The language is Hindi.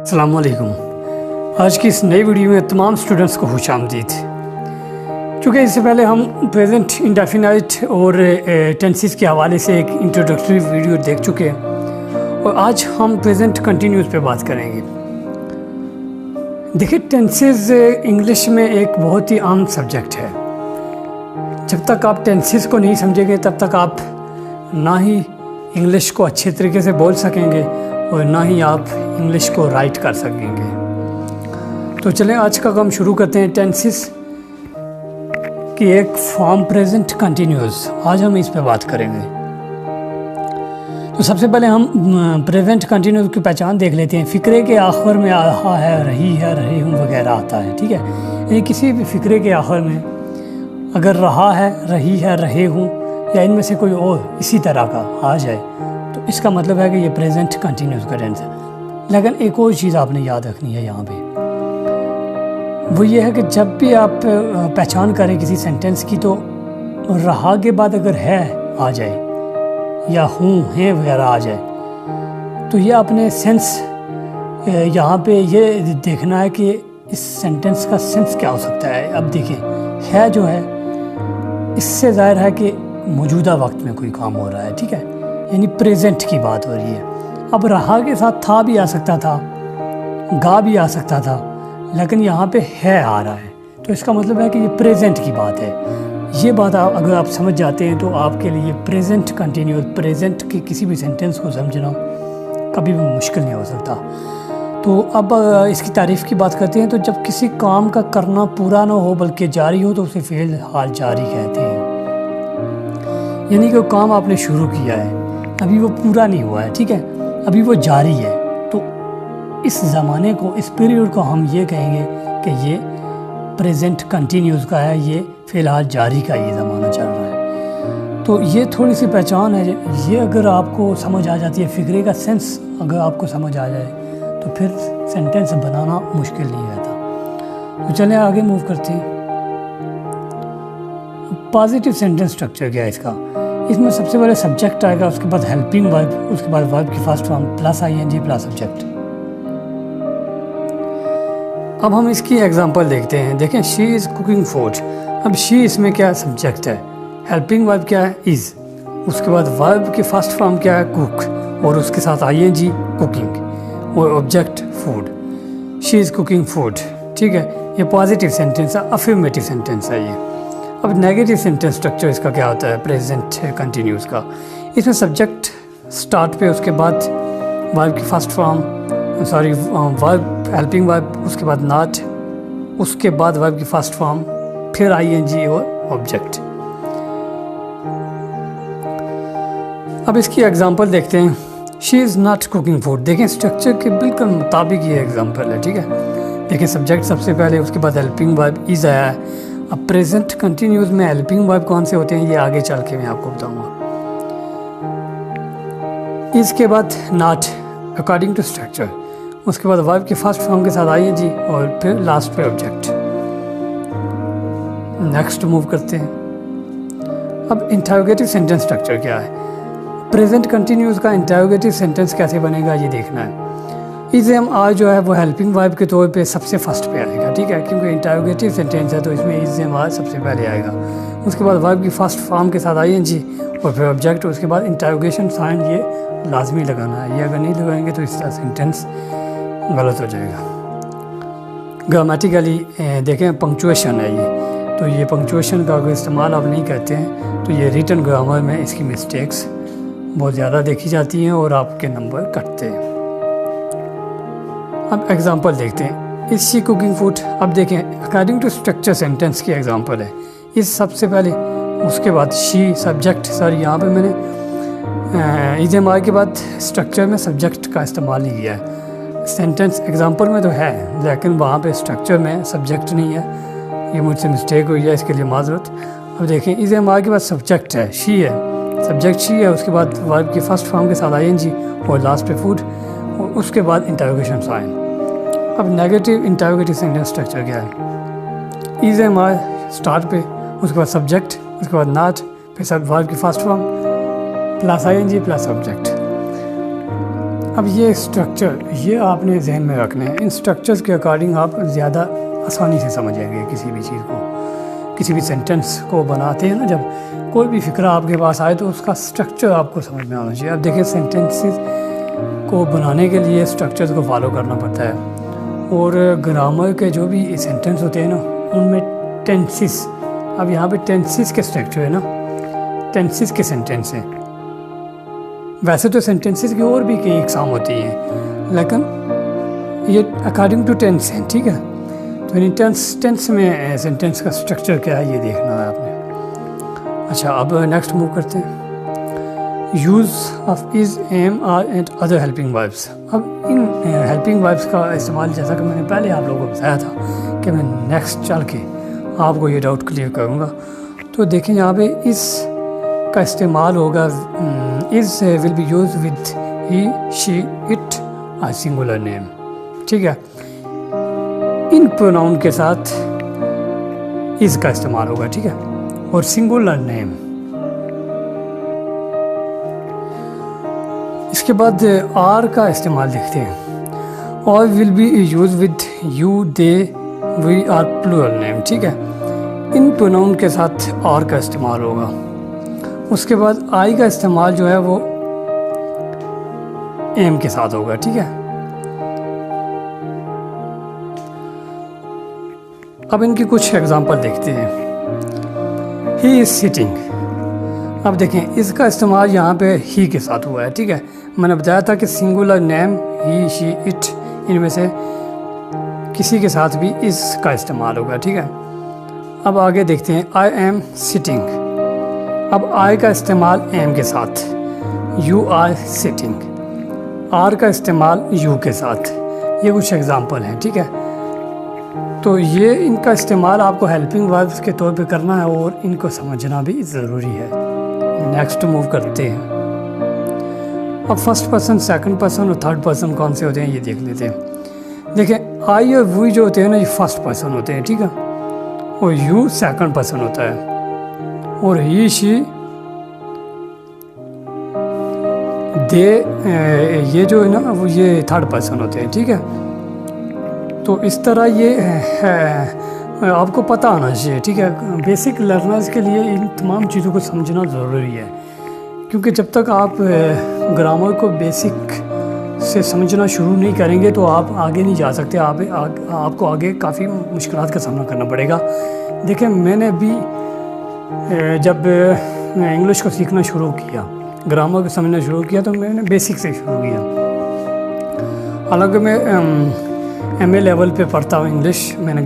अस्सलामुअलैकुम। आज की इस नई वीडियो में तमाम स्टूडेंट्स को खुशामदीद। चूँकि इससे पहले हम प्रेजेंट इंडेफिनाइट और टेंसेस के हवाले से एक इंट्रोडक्टरी वीडियो देख चुके हैं और आज हम प्रेजेंट कंटिन्यूस पे बात करेंगे। देखिए, टेंसेस इंग्लिश में एक बहुत ही आम सब्जेक्ट है। जब तक आप टेंसेस को नहीं समझेंगे तब तक आप ना ही इंग्लिश को अच्छे तरीके से बोल सकेंगे और ना ही आप इंग्लिश को राइट कर सकेंगे। तो चलें आज का काम शुरू करते हैं। टेंसेस की एक फॉर्म प्रेजेंट कंटिन्यूस, आज हम इस पे बात करेंगे। तो सबसे पहले हम प्रेजेंट कंटिन्यूस की पहचान देख लेते हैं। फ़िक्रे के आखिर में रहा है, रही हूँ वगैरह आता है, ठीक है। यानी किसी भी फ़िक्रे के आखिर में अगर रहा है, रही है, रहे हूँ या इनमें से कोई और इसी तरह का आ जाए तो इसका मतलब है कि ये प्रेजेंट कंटिन्यूस का टेंस है। लेकिन एक और चीज़ आपने याद रखनी है यहाँ पे, वो ये है कि जब भी आप पहचान करें किसी सेंटेंस की तो रहा के बाद अगर है आ जाए या हूँ है वगैरह आ जाए तो ये अपने सेंस यहाँ पे ये देखना है कि इस सेंटेंस का सेंस क्या हो सकता है। अब देखिए, है जो है इससे ज़ाहिर है कि मौजूदा वक्त में कोई काम हो रहा है, ठीक है, यानी प्रेजेंट की बात हो रही है। अब रहा के साथ था भी आ सकता था, गा भी आ सकता था, लेकिन यहाँ पे है आ रहा है तो इसका मतलब है कि ये प्रेजेंट की बात है। ये बात अगर आप समझ जाते हैं तो आपके लिए प्रेजेंट कंटिन्यूस, प्रेजेंट के किसी भी सेंटेंस को समझना कभी भी मुश्किल नहीं हो सकता। तो अब इसकी तारीफ़ की बात करते हैं। तो जब किसी काम का करना पूरा ना हो बल्कि जारी हो तो उसे फ़ेल हाल जारी कहते हैं। यानी कि वो काम आपने शुरू किया है, अभी वो पूरा नहीं हुआ है, ठीक है, अभी वो जारी है, तो इस ज़माने को, इस पीरियड को हम ये कहेंगे कि ये प्रेजेंट कंटिन्यूस का है, ये फ़िलहाल जारी का ये ज़माना चल रहा है। तो ये थोड़ी सी पहचान है, ये अगर आपको समझ आ जाती है, फ़िक्रे का सेंस अगर आपको समझ आ जाए तो फिर सेंटेंस बनाना मुश्किल नहीं रहता। तो चलें आगे मूव करते हैं। पॉजिटिव सेंटेंस स्ट्रक्चर क्या है इसका? इसमें सबसे पहले सब्जेक्ट आएगा, उसके बाद हेल्पिंग वर्ब, उसके बाद वर्ब की first form plus ING plus subject. अब हम इसकी एग्जांपल देखते हैं। देखें, शी इज़ कुकिंग फूड। अब शी इसमें क्या सब्जेक्ट है, हेल्पिंग वर्ब क्या है, इज़, उसके बाद वर्ब की फर्स्ट फॉर्म क्या है, कुक, और उसके साथ आईएनजी कुकिंग और object food. She is cooking food, ठीक है, ये पॉजिटिव सेंटेंस है, अफर्मेटिव सेंटेंस है ये। अब नेगेटिव सेंटेंस स्ट्रक्चर इसका क्या होता है प्रेजेंट कंटिन्यूस का? इसमें सब्जेक्ट स्टार्ट पे, उसके बाद वर्ब की first form, verb helping verb, उसके बाद नॉट, उसके बाद वर्ब की फर्स्ट फॉर्म, फिर आईएनजी और ऑब्जेक्ट। अब इसकी एग्जांपल देखते हैं। She is not cooking food. देखें, स्ट्रक्चर के बिल्कुल मुताबिक ये एग्जांपल है, ठीक है। देखिए, सब्जेक्ट सबसे पहले, उसके बाद हेल्पिंग वर्ब इज़ आया है। अब प्रेजेंट कंटिन्यूस में हेल्पिंग वर्ब कौन से होते हैं ये आगे चल के मैं आपको बताऊंगा। इसके बाद नॉट अकॉर्डिंग टू स्ट्रक्चर, उसके बाद वर्ब के फर्स्ट फॉर्म के साथ आईएनजी और फिर लास्ट पे ऑब्जेक्ट। नेक्स्ट मूव करते हैं। अब इंटरोगेटिव सेंटेंस स्ट्रक्चर क्या है? प्रेजेंट कंटिन्यूस का इंटरोगेटिव सेंटेंस कैसे बनेगा ये देखना है। इज़ एम आर जो है वो हेल्पिंग वर्ब के तौर पे सबसे फर्स्ट पे आएगा, ठीक है, क्योंकि इंटरोगेटिव सेंटेंस है तो इसमें इज़ एम आर सबसे पहले आएगा। उसके बाद वर्ब की फर्स्ट फॉर्म के साथ आईएनजी और फिर ऑब्जेक्ट, उसके बाद इंटरोगेशन साइन ये लाजमी लगाना है। ये अगर नहीं लगाएंगे तो इसका सेंटेंस गलत हो जाएगा। ग्रामेटिकली देखें, पंक्चुएशन है ये, तो ये पंक्चुएशन का अगर इस्तेमाल आप नहीं करते हैं तो ये रिटन ग्रामर में इसकी मिस्टेक्स बहुत ज़्यादा देखी जाती हैं और आपके नंबर कटते हैं। अब एग्जांपल देखते हैं। Is she cooking food. अब देखें, अकॉर्डिंग टू स्ट्रक्चर सेंटेंस की एग्जांपल है। इस सबसे पहले, उसके बाद शी सब्जेक्ट, यहाँ पे मैंने इज़ एम आर के बाद स्ट्रक्चर में सब्जेक्ट का इस्तेमाल नहीं किया है। सेंटेंस एग्जांपल में तो है लेकिन वहाँ पे स्ट्रक्चर में सब्जेक्ट नहीं है, ये मुझसे मिस्टेक हुई है, इसके लिए माजरत। अब देखें, इज़ एम आर के बाद सब्जेक्ट है, शी है, सब्जेक्ट शी है, उसके बाद वर्ब की फर्स्ट फॉर्म के साथ आईएनजी और लास्ट पे फूड और उसके बाद इंटरोगेशन साइन। अब नेगेटिव इंटरोगेटिव सेंटेंस स्ट्रक्चर क्या है? इज़ एम आर स्टार्ट पे, उसके बाद सब्जेक्ट, उसके बाद नॉट, फिर सब वर्ब की first form plus ING plus object. अब ये स्ट्रक्चर ये आपने जहन में रखने हैं। इन स्ट्रक्चर्स के अकॉर्डिंग आप ज़्यादा आसानी से समझेंगे किसी भी चीज़ को, किसी भी सेंटेंस को बनाते हैं ना, जब कोई भी फ़िक्रा आपके पास आए तो उसका स्ट्रक्चर आपको समझ में आना चाहिए। अब देखिए सेंटेंसेस को बनाने के लिए स्ट्रक्चर्स को फॉलो करना पड़ता है, और ग्रामर के जो भी सेंटेंस होते हैं ना उनमें टेंसेस, अब यहाँ पे टेंसेस के स्ट्रक्चर है ना, टेंसेस के सेंटेंस हैं। वैसे तो सेंटेंसेस की और भी कई इकसाम होती हैं, लेकिन ये अकॉर्डिंग टू टेंस हैं, ठीक है। तो इन टेंस में सेंटेंस का स्ट्रक्चर क्या है ये देखना है आपने। अच्छा, अब नेक्स्ट मूव करते हैं। Use of is, am, are and other helping verbs. अब इन हेल्पिंग वर्ब्स का इस्तेमाल, जैसा कि मैंने पहले आप लोगों को बताया था कि मैं नेक्स्ट चल के आपको ये डाउट क्लियर करूँगा। तो देखें यहाँ पे इस का इस्तेमाल होगा, is will be use with he, she, it और सिंगुलर नेम, ठीक है। इन प्रोनाउन के साथ इज़ का इस्तेमाल होगा, ठीक है, और सिंगुलर नेम। इसके बाद आर का इस्तेमाल देखते हैं। और will be use with you, they, we are plural name, ठीक है। इन प्रोनाउन के साथ आर का इस्तेमाल होगा। उसके बाद आई का इस्तेमाल जो है वो एम के साथ होगा, ठीक है। अब इनकी कुछ एग्जांपल देखते हैं। He is sitting. अब देखें इसका इस्तेमाल यहाँ पे ही के साथ हुआ है, ठीक है। मैंने बताया था कि singular name he, she, it, इनमें से किसी के साथ भी इसका इस्तेमाल होगा, ठीक है। अब आगे देखते हैं। I am sitting. अब आई का इस्तेमाल एम के साथ, यू आर सिटिंग। आर का इस्तेमाल यू के साथ। ये कुछ एग्जांपल हैं, ठीक है। तो ये इनका इस्तेमाल आपको हेल्पिंग वर्ब्स के तौर पे करना है और इनको समझना भी ज़रूरी है। नेक्स्ट मूव करते हैं। अब फर्स्ट पर्सन, सेकंड पर्सन और थर्ड पर्सन कौन से होते हैं ये देख लेते हैं। देखें आई और वी जो होते हैं ना ये फर्स्ट पर्सन होते हैं, ठीक है, और यू सेकंड पर्सन होता है, और ही, शी, दे, ये जो है ना वो ये थर्ड पर्सन होते हैं, ठीक है। तो इस तरह ये आपको पता आना चाहिए, ठीक है। बेसिक लर्नर्स के लिए इन तमाम चीज़ों को समझना ज़रूरी है, क्योंकि जब तक आप ग्रामर को बेसिक से समझना शुरू नहीं करेंगे तो आप आगे नहीं जा सकते। आपको आगे काफ़ी मुश्किलात का सामना करना पड़ेगा। देखिए मैंने भी जब इंग्लिश को सीखना शुरू किया, ग्रामर को समझना शुरू किया, तो मैंने बेसिक से शुरू किया। हालांकि मैं MA लेवल पे पढ़ता हूँ इंग्लिश, मैंने